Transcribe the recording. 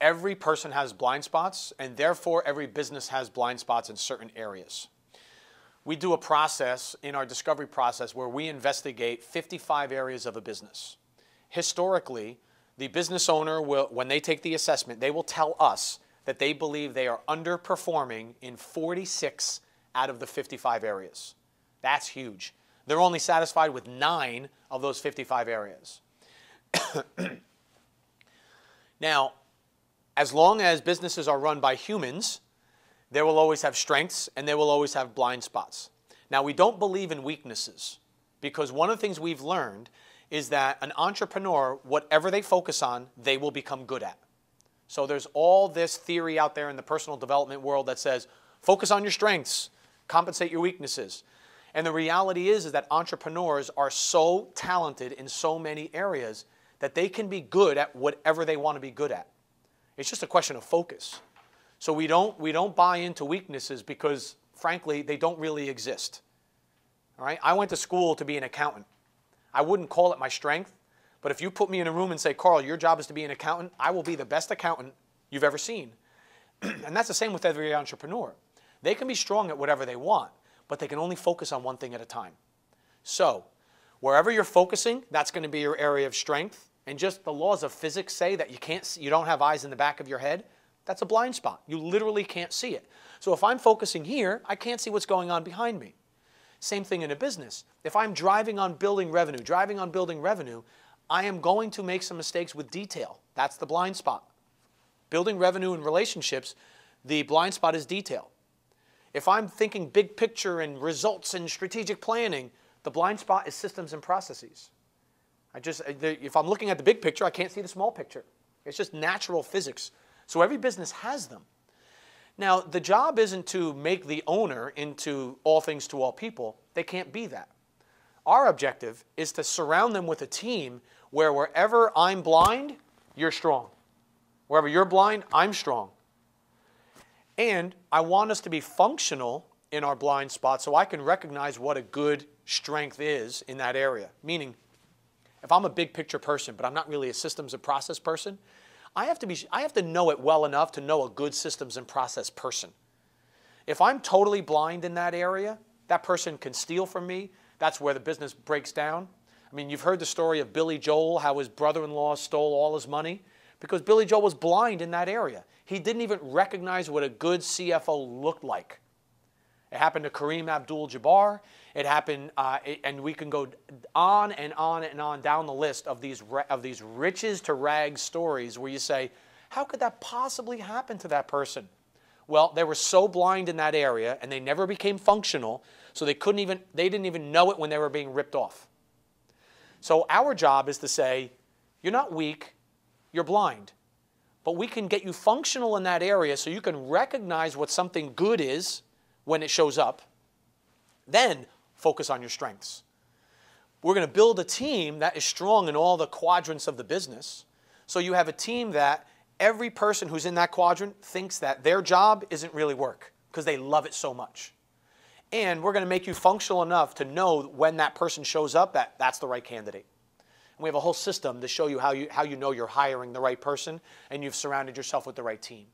every person has blind spots, and therefore every business has blind spots in certain areas. We do a process in our discovery process where we investigate 55 areas of a business. Historically, the business owner will, when they take the assessment, they will tell us that they believe they are underperforming in 46 out of the 55 areas. That's huge. They're only satisfied with 9 of those 55 areas. Now, as long as businesses are run by humans, they will always have strengths and they will always have blind spots. Now, we don't believe in weaknesses because one of the things we've learned is that an entrepreneur, whatever they focus on, they will become good at. So there's all this theory out there in the personal development world that says, focus on your strengths, compensate your weaknesses. And the reality is that entrepreneurs are so talented in so many areas that they can be good at whatever they want to be good at. It's just a question of focus. So we don't buy into weaknesses because, frankly, they don't really exist. All right? I went to school to be an accountant. I wouldn't call it my strength, but if you put me in a room and say, Carl, your job is to be an accountant, I will be the best accountant you've ever seen. And that's the same with every entrepreneur. They can be strong at whatever they want, but they can only focus on one thing at a time. So wherever you're focusing, that's going to be your area of strength. And just the laws of physics say that you don't have eyes in the back of your head. That's a blind spot. You literally can't see it. So if I'm focusing here, I can't see what's going on behind me. Same thing in a business. If I'm driving on building revenue, I am going to make some mistakes with detail. That's the blind spot. Building revenue in relationships, the blind spot is detail. If I'm thinking big picture and results and strategic planning, the blind spot is systems and processes. If I'm looking at the big picture, I can't see the small picture. It's just natural physics. So every business has them. Now, the job isn't to make the owner into all things to all people. They can't be that. Our objective is to surround them with a team where wherever I'm blind, you're strong. Wherever you're blind, I'm strong. And I want us to be functional in our blind spot so I can recognize what a good strength is in that area. Meaning, if I'm a big picture person, but I'm not really a systems and process person, I have to know it well enough to know a good systems and process person. If I'm totally blind in that area, that person can steal from me. That's where the business breaks down. I mean, you've heard the story of Billy Joel, how his brother-in-law stole all his money because Billy Joel was blind in that area. He didn't even recognize what a good CFO looked like. It happened to Kareem Abdul-Jabbar. It happened, and we can go on and on and on down the list of these riches to rags stories where you say, how could that possibly happen to that person? Well, they were so blind in that area, and they never became functional, so they didn't even know it when they were being ripped off. So our job is to say, you're not weak, you're blind. But we can get you functional in that area so you can recognize what something good is when it shows up. Then focus on your strengths. We're going to build a team that is strong in all the quadrants of the business. So you have a team that every person who's in that quadrant thinks that their job isn't really work because they love it so much. And we're going to make you functional enough to know when that person shows up that that's the right candidate. And we have a whole system to show you how you know you're hiring the right person and you've surrounded yourself with the right team.